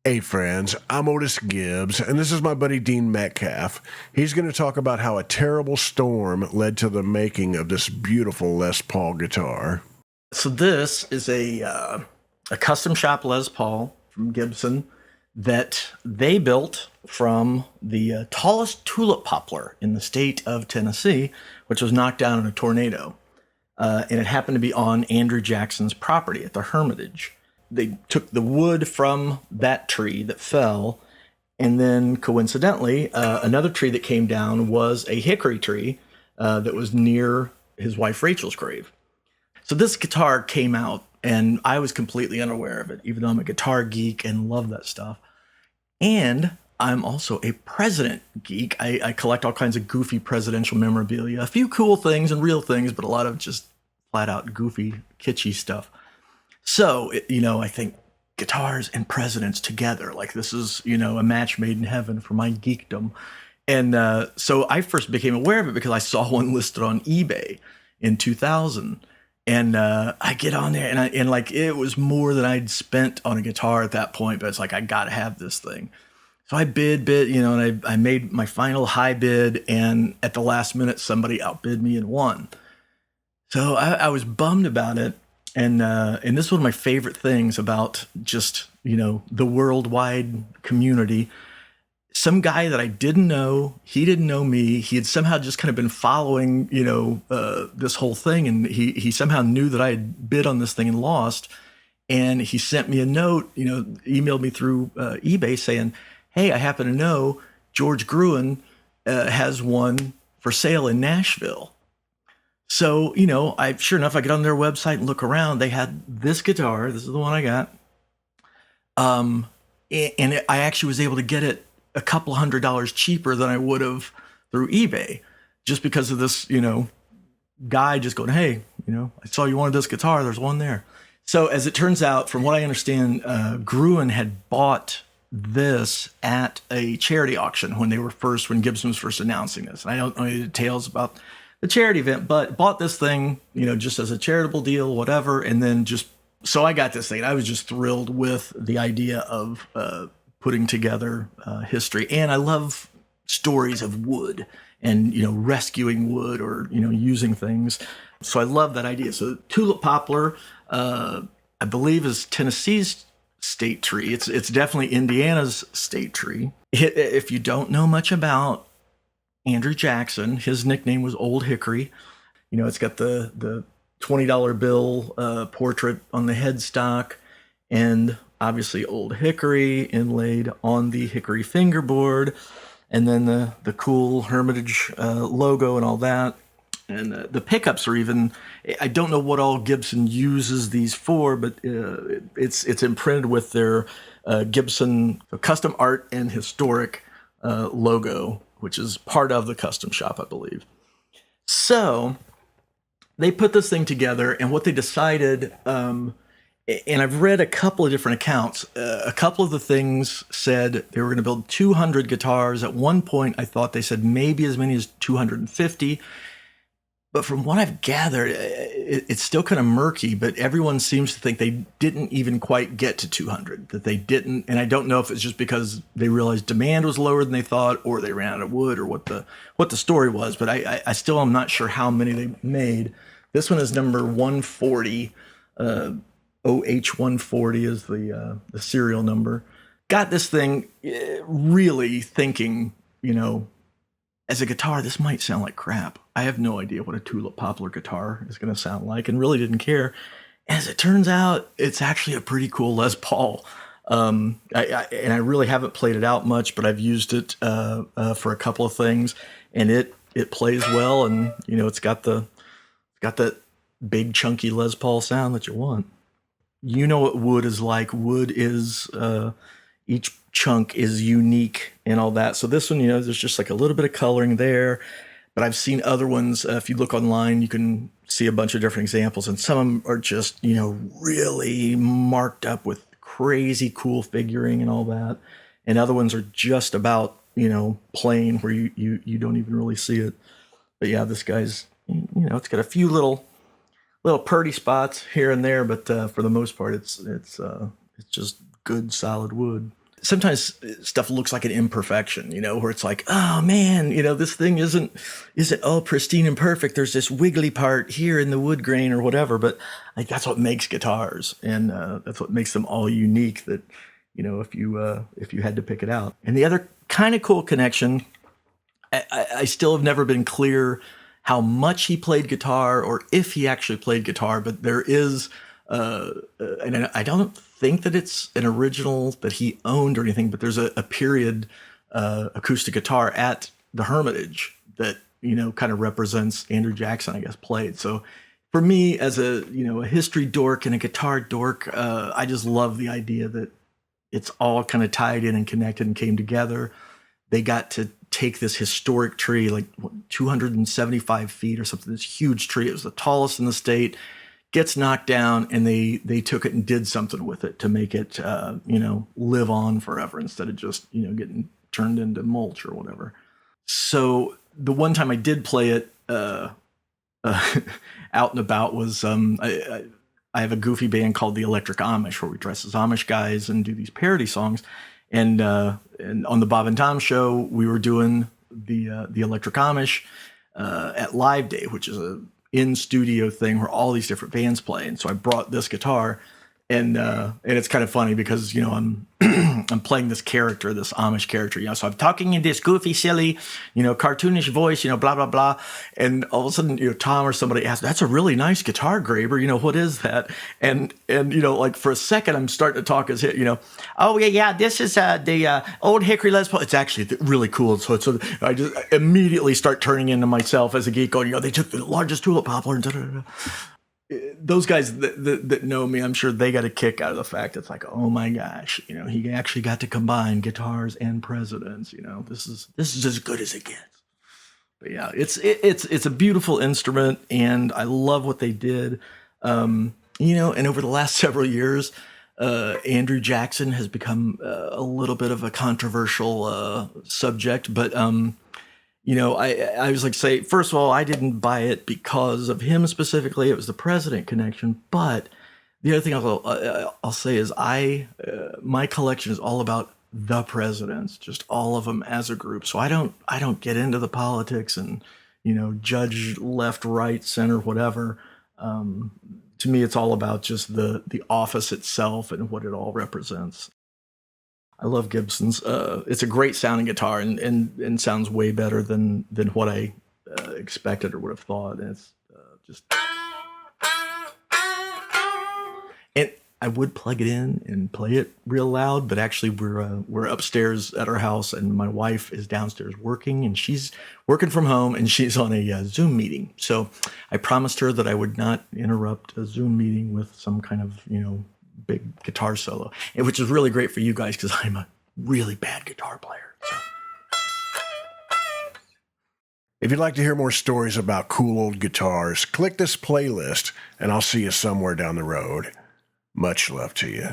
Hey friends, I'm Otis Gibbs, and this is my buddy Dean Metcalf. He's going to talk about how a terrible storm led to the making of this beautiful Les Paul guitar. So this is a custom shop Les Paul from Gibson that they built from the tallest tulip poplar in the state of Tennessee, which was knocked down in a tornado. And it happened to be on Andrew Jackson's property at the Hermitage. They took the wood from that tree that fell, and then coincidentally, another tree that came down was a hickory tree that was near his wife Rachel's grave. So this guitar came out, and I was completely unaware of it, even though I'm a guitar geek and love that stuff. And I'm also a president geek. I collect all kinds of goofy presidential memorabilia, a few cool things and real things, but a lot of just flat out goofy, kitschy stuff. So, I think guitars and presidents together, like this is, a match made in heaven for my geekdom. And so I first became aware of it because I saw one listed on eBay in 2000. And I get on there and it was more than I'd spent on a guitar at that point, but it's like, I got to have this thing. So I bid, and I made my final high bid. And at the last minute, somebody outbid me and won. So I was bummed about it. And this is one of my favorite things about just, the worldwide community. Some guy that I didn't know, he didn't know me. He had somehow just kind of been following, this whole thing. And he somehow knew that I had bid on this thing and lost. And he sent me a note, emailed me through eBay saying, hey, I happen to know George Gruen has one for sale in Nashville. So, sure enough, I get on their website and look around. They had this guitar. This is the one I got. And I actually was able to get it a couple $100 cheaper than I would have through eBay, just because of this, guy just going, hey, I saw you wanted this guitar. There's one there. So as it turns out, from what I understand, Gruen had bought this at a charity auction when Gibson was first announcing this. And I don't know any details about the charity event, but bought this thing, just as a charitable deal, whatever. And then so I got this thing. I was just thrilled with the idea of putting together history. And I love stories of wood and, rescuing wood or, using things. So I love that idea. So tulip poplar, I believe, is Tennessee's state tree. It's definitely Indiana's state tree. If you don't know much about Andrew Jackson, his nickname was Old Hickory. It's got the $20 bill portrait on the headstock, and obviously Old Hickory inlaid on the hickory fingerboard, and then the cool Hermitage logo and all that. And the pickups are even, I don't know what all Gibson uses these for, but it's imprinted with their Gibson custom art and historic logo, which is part of the custom shop, I believe. So they put this thing together, and what they decided, and I've read a couple of different accounts. A couple of the things said they were going to build 200 guitars. At one point, I thought they said maybe as many as 250. But from what I've gathered, it's still kind of murky, but everyone seems to think they didn't even quite get to 200, that they didn't. And I don't know if it's just because they realized demand was lower than they thought, or they ran out of wood, or what the story was. But I still am not sure how many they made. This one is number 140. OH140 is the serial number. Got this thing really thinking, as a guitar, this might sound like crap. I have no idea what a tulip poplar guitar is going to sound like, and really didn't care. As it turns out, it's actually a pretty cool Les Paul. I really haven't played it out much, but I've used it for a couple of things, and it plays well, and it's got that big chunky Les Paul sound that you want. You know what wood is like. Wood is each chunk is unique and all that. So this one, there's just like a little bit of coloring there. But I've seen other ones. If you look online, you can see a bunch of different examples. And some of them are just, really marked up with crazy cool figuring and all that. And other ones are just about, plain where you don't even really see it. But yeah, this guy's, it's got a few little purdy spots here and there. But for the most part, it's just good, solid wood. sometimes stuff looks like an imperfection, where it's like, oh man, this thing isn't all pristine and perfect. There's this wiggly part here in the wood grain or whatever. But like that's what makes guitars, and that's what makes them all unique. That if you had to pick it out. And the other kind of cool connection, I still have never been clear how much he played guitar or if he actually played guitar, but there is, and I don't think that it's an original that he owned or anything, but there's a period acoustic guitar at the Hermitage that, kind of represents Andrew Jackson, I guess, played. So for me as a history dork and a guitar dork, I just love the idea that it's all kind of tied in and connected and came together. They got to take this historic tree, like 275 feet or something, this huge tree. It was the tallest in the state, gets knocked down, and they took it and did something with it to make it, live on forever instead of just, getting turned into mulch or whatever. So the one time I did play it out and about was I have a goofy band called the Electric Amish where we dress as Amish guys and do these parody songs. And on the Bob and Tom show, we were doing the Electric Amish at Live Day, which is a in-studio thing where all these different bands play. And so I brought this guitar, and it's kind of funny because I'm I'm playing this character, this Amish character, so I'm talking in this goofy, silly, cartoonish voice, blah, blah, blah. And all of a sudden, Tom or somebody asks, that's a really nice guitar, Graber. What is that? And like for a second, I'm starting to talk as oh, yeah, this is the old Hickory Les Paul. It's actually really cool. So I just immediately start turning into myself as a geek going, they took the largest tulip poplar and da-da-da-da. Those guys that know me, I'm sure they got a kick out of the fact it's like, oh my gosh, he actually got to combine guitars and presidents. This is as good as it gets. But yeah, it's a beautiful instrument, and I love what they did. And over the last several years, Andrew Jackson has become a little bit of a controversial subject, but I was like, say, first of all, I didn't buy it because of him specifically. It was the president connection. But the other thing I'll say is my collection is all about the presidents, just all of them as a group. So I don't get into the politics and, judge left, right, center, whatever. To me, it's all about just the office itself and what it all represents. I love Gibson's. It's a great sounding guitar and sounds way better than what I expected or would have thought. And it's just, and I would plug it in and play it real loud, but actually we're upstairs at our house, and my wife is downstairs working, and she's working from home, and she's on a Zoom meeting. So I promised her that I would not interrupt a Zoom meeting with some kind of big guitar solo, which is really great for you guys because I'm a really bad guitar player. So. If you'd like to hear more stories about cool old guitars, click this playlist and I'll see you somewhere down the road. Much love to you.